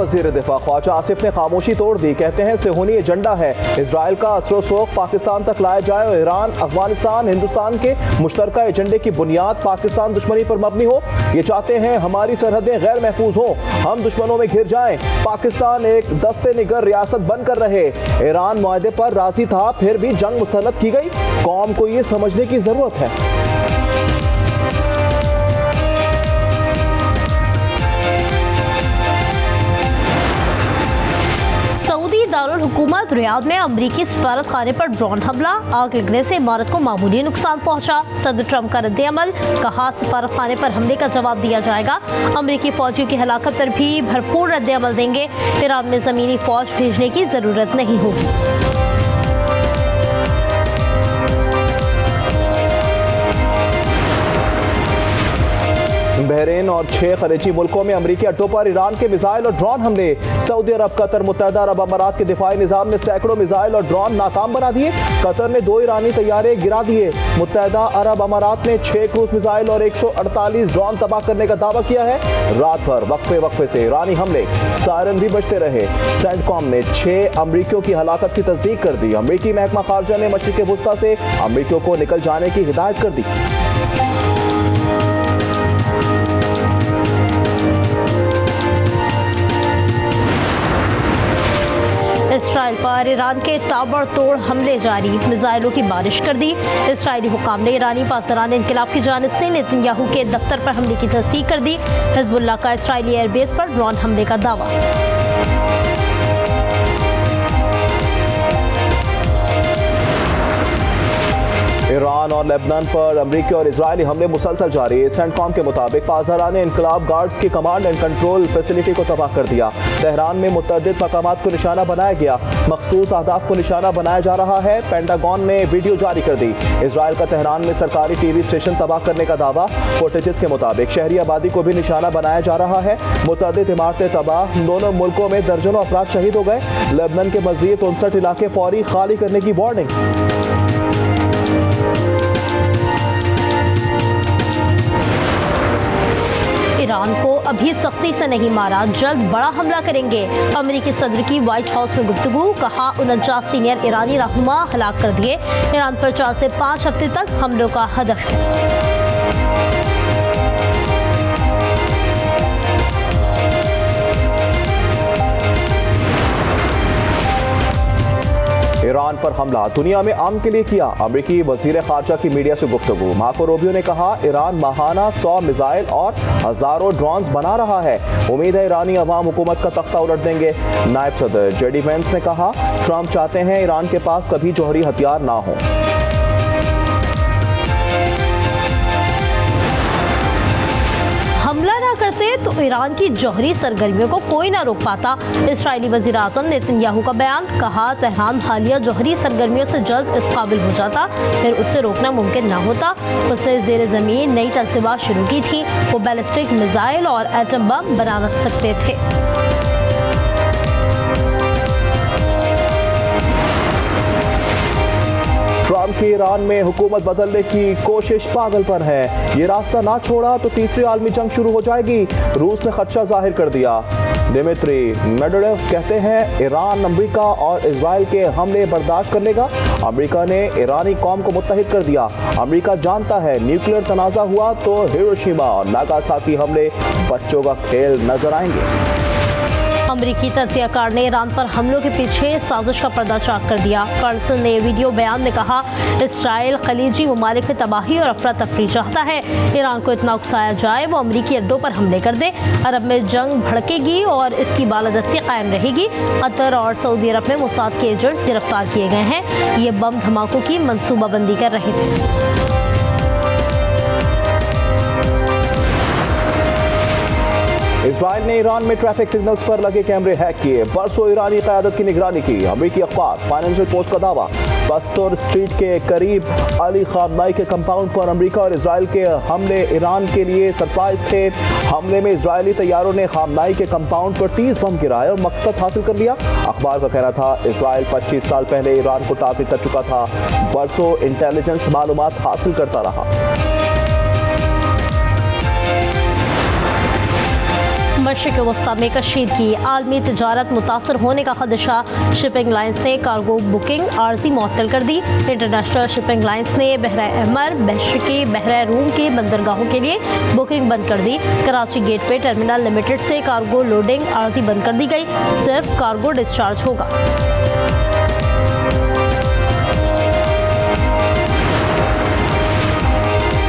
वज़ीर दिफा ख्वाजा आसिफ ने खामोशी तोड़ दी। कहते हैं सेहूनी एजेंडा है इसराइल का असर-ओ-शौक़ पाकिस्तान तक लाया जाए और ईरान, अफगानिस्तान, हिंदुस्तान के मुश्तरका एजेंडे की बुनियाद पाकिस्तान दुश्मनी पर मबनी हो। ये चाहते हैं हमारी सरहदें गैर महफूज हों, हम दुश्मनों में घिर जाएं, पाकिस्तान एक दस्ते निगर रियासत बनकर रहे। ईरान मुआहदे पर राजी था, फिर भी जंग मुसल्लत की गई। कौम को ये समझने की जरूरत है। सऊदी दारुल हुकूमत रियाद में अमरीकी सफारत खाने पर ड्रोन हमला, आग लगने से इमारत को मामूली नुकसान पहुंचा। सदर ट्रंप का रद्द-ए-अमल, कहा सफारत खाने पर हमले का जवाब दिया जाएगा। अमरीकी फौजियों की हलाकत पर भी भरपूर रद्द-ए-अमल देंगे। ईरान में जमीनी फौज भेजने की जरूरत नहीं होगी। बहरीन और 6 खलीजी मुल्कों में अमरीकी अड्डों पर ईरान के मिसाइल और ड्रोन हमले। सऊदी अरब, कतर, मुत्तहदा अरब अमारात के दिफाई निज़ाम ने सैकड़ों मिसाइल और ड्रोन नाकाम बना दिए। कतर ने 2 ईरानी तैयारे गिरा दिए। मुत्तहदा अरब अमारात ने 6 क्रूज मिसाइल और 148 ड्रोन तबाह करने का दावा किया है। रात भर वक्फे से ईरानी हमले, सायरन भी बजते रहे। सेंटकॉम ने 6 अमरीकियों की हलाकत की तस्दीक कर दी। अमरीकी महकमा खारजा ने मशरिक़ वुस्ता से अमरीकियों को निकल जाने की हिदायत कर दी। इसराइल पर ईरान के ताबड़तोड़ हमले जारी, मिसाइलों की बारिश कर दी। इसराइली हुकाम ने ईरानी पासदारान इंक़िलाब की जानिब से नेतन्याहू के दफ्तर पर हमले की तस्दीक कर दी। हिज़्बुल्लाह का इसराइली एयरबेस पर ड्रोन हमले का दावा। ईरान और लेबनान पर अमरीकी और इजरायली हमले मुसलसल जारी। सेंटकॉम के मुताबिक पासदारान इंक़िलाब गार्ड्स की कमांड एंड कंट्रोल फैसिलिटी को तबाह कर दिया। तेहरान में मुतअद्दिद मकामात को निशाना बनाया गया। मखसूस अहदाफ को निशाना बनाया जा रहा है। पेंटागन ने वीडियो जारी कर दी। इसराइल का तेहरान में सरकारी टीवी स्टेशन तबाह करने का दावा। फुटेजेस के मुताबिक शहरी आबादी को भी निशाना बनाया जा रहा है। मुतअद्दिद इमारतें तबाह। दोनों मुल्कों में दर्जनों अफराद शहीद हो गए। लेबनान के मज़ीद 59 इलाके फौरी खाली करने की वार्निंग। ईरान को अभी सख्ती से नहीं मारा, जल्द बड़ा हमला करेंगे। अमेरिकी सदर की व्हाइट हाउस में गुफ्तगू, कहा 49 सीनियर ईरानी रहनुमा हलाक कर दिए। ईरान पर 4 से 5 हफ्ते तक हमलों का हदफ है। ईरान पर हमला दुनिया में आम के लिए किया। अमरीकी वजीर खारजा की मीडिया से गुफ्तगू, मार्को रूबियो ने कहा ईरान माहाना 100 मिसाइल और हजारों ड्रोन्स बना रहा है। उम्मीद है ईरानी अवाम हुकूमत का तख्ता उलट देंगे। नायब सदर जेडी वेंस ने कहा ट्रंप चाहते हैं ईरान के पास कभी जौहरी हथियार ना हो। हमला ना करते तो ईरान की जौहरी सरगर्मियों को कोई ना रोक पाता। इसराइली वज़ीर आज़म नेतन्याहू का बयान, कहा तेहरान हालिया जौहरी सरगर्मियों से जल्द इस काबिल हो जाता फिर उससे रोकना मुमकिन ना होता। उसने ज़ेर ज़मीन नई तनसीबात शुरू की थी। वो बैलिस्टिक मिसाइल और एटम बम बना सकते थे। ट्रंप की ईरान में हुकूमत बदलने की कोशिश पागलपन है। ये रास्ता ना छोड़ा तो तीसरी आलमी जंग शुरू हो जाएगी। रूस ने खदशा जाहिर कर दिया। दिमित्री मेडवेडेव कहते हैं ईरान अमेरिका और इजराइल के हमले बर्दाश्त कर लेगा। अमेरिका ने ईरानी कौम को मुत्तहिद कर दिया। अमेरिका जानता है न्यूक्लियर तनाज़ा हुआ तो हिरोशिमा और नागासाकी हमले बच्चों का खेल नजर आएंगे। अमरीकी तज्ज़ियाकार ने ईरान पर हमलों के पीछे साजिश का पर्दाचाक कर दिया। कर्सन ने वीडियो बयान में कहा इसराइल खलीजी ममालिक में तबाही और अफरा तफरी चाहता है। ईरान को इतना उकसाया जाए वो अमरीकी अड्डों पर हमले कर दे। अरब में जंग भड़केगी और इसकी बालादस्ती कायम रहेगी। कतर और सऊदी अरब में मोसाद के एजेंट्स गिरफ्तार किए गए हैं। ये बम धमाकों की मनसूबाबंदी कर रहे थे। इसराइल ने ईरान में ट्रैफिक सिग्नल्स पर लगे कैमरे हैक किए। बरसों ईरानी क़यादत की निगरानी की। अमरीकी अखबार फाइनेंशियल पोस्ट का दावा, बस्तोर स्ट्रीट के करीब अली खामनाई के कंपाउंड पर अमरीका और इसराइल के हमले ईरान के लिए सरप्राइज थे। हमले में इजरायली तैयारों ने खामनाई के कंपाउंड पर 30 बम गिराए और मकसद हासिल कर लिया। अखबार का कहना था इसराइल 25 साल पहले ईरान को टारगेट कर चुका था। बरसों इंटेलिजेंस मालूमात हासिल करता रहा। मशरिक़ वस्ता में कशीदगी, आलमी तिजारत मुतासर होने का खदशा। शिपिंग लाइन्स ने कार्गो बुकिंग आर्जी मुअत्तल कर दी। इंटरनेशनल शिपिंग लाइन्स ने बहरा अहमर, मशरिक़ी बहरा रूम के बंदरगाहों के लिए बुकिंग बंद कर दी। कराची गेटवे टर्मिनल लिमिटेड से कार्गो लोडिंग आर्जी बंद कर दी गई, सिर्फ कार्गो डिस्चार्ज होगा।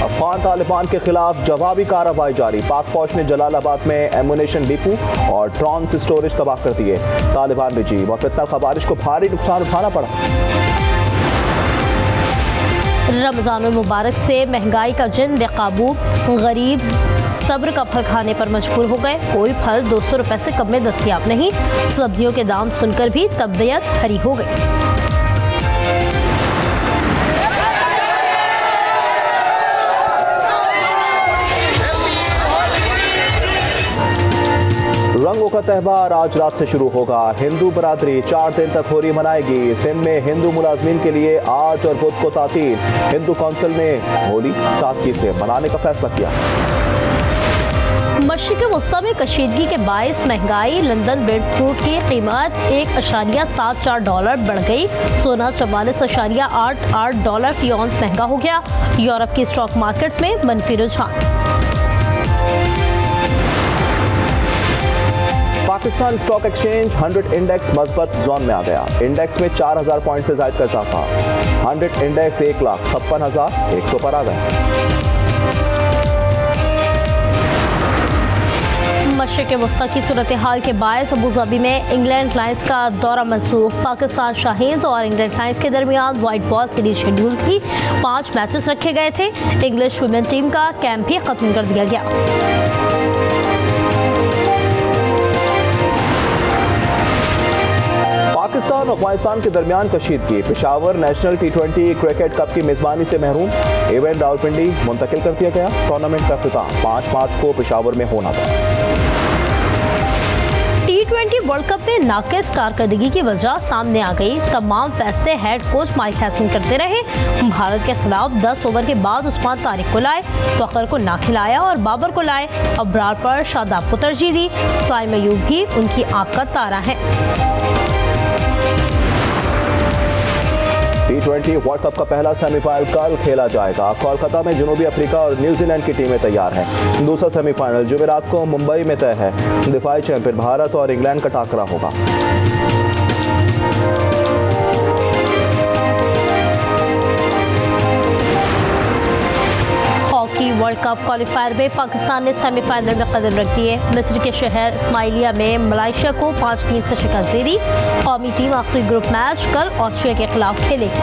अफगान तालिबान के खिलाफ जवाबी कार्रवाई जारी। पाक फौज ने जलालाबाद में एमुनेशन डिपो और ड्रोन स्टोरेज तबाह कर दिए। तालिबान रजीम और फितना खवारिज को भारी नुकसान उठाना पड़ा। रमज़ान मुबारक से महंगाई का जिन बेकाबू, गरीब सब्र का फल खाने पर मजबूर हो गए। कोई फल 200 रुपए से कम में दस्तयाब नहीं। सब्जियों के दाम सुनकर भी तबीयत हरी हो गई। रंगों का त्यौहार आज रात से शुरू होगा। हिंदू बरादरी 4 दिन तक होली मनाएगी। सिंध में हिंदू मुलाजमीन के लिए आज और बुध को तातील। हिंदू कौंसिल ने होली सादगी से मनाने का फैसला किया। मशरिक़ वस्ता में कशीदगी के बायस महंगाई। लंदन ब्रेड फ्रूट की कीमत $1.74 बढ़ गई। सोना $44.88 फी औंस महंगा हो गया। यूरोप की स्टॉक मार्केट्स में मनफी रुझान। पाकिस्तान स्टॉक एक्सचेंज 100 इंडेक्स मजबूत जोन में आ गया। इंडेक्स में 4000 पॉइंट से ज्यादा का इजाफा। 100 इंडेक्स 1,56,100 पर आ गया। मशरिक़ वस्ता की सूरत हाल के बायस अबूधाबी में इंग्लैंड लायंस का दौरा मनसूख। पाकिस्तान शाहीन्स और इंग्लैंड लायंस के दरमियान व्हाइट बॉल सीरीज शेड्यूल थी। 5 मैचेस रखे गए थे। इंग्लिश वुमेन टीम का कैंप भी खत्म कर दिया गया। पाकिस्तान और अफगानिस्तान के दरमियान कशीदगी। Peshawar national T20 cricket cup की मेजबानी से महरूम। इवेंट रावलपिंडी मुंतकिल कर दिया गया। टूर्नामेंट का इख्तिताम 5 मार्च को पेशावर में होना था। T20 वर्ल्ड कप में नाकिस कारकर्दगी की वजह सामने आ गई। तमाम फैसले हेड कोच माइक हैसन करते रहे। भारत के खिलाफ 10 ओवर के बाद उस्मान तारिक को लाए, फखर को ना खिलाया और बाबर को लाए। अब्रार पर शादाब को तरजीह दी। साइम अयूब भी उनकी आंख का तारा है। T20 वर्ल्ड कप का पहला सेमीफाइनल कल खेला जाएगा। कोलकाता में जनूबी अफ्रीका और न्यूजीलैंड की टीमें तैयार हैं। दूसरा सेमीफाइनल जुमेरात को मुंबई में तय है। दिफाई चैंपियन भारत और इंग्लैंड का टाकरा होगा। हॉकी वर्ल्ड कप क्वालिफायर में पाकिस्तान ने सेमीफाइनल में कदम रख दिए। मिस्र के शहर इस्माइलिया में मलेशिया को 5-3 से शिकस्त दे दी। कौमी टीम आखिरी ग्रुप मैच कल ऑस्ट्रिया के खिलाफ खेलेगी।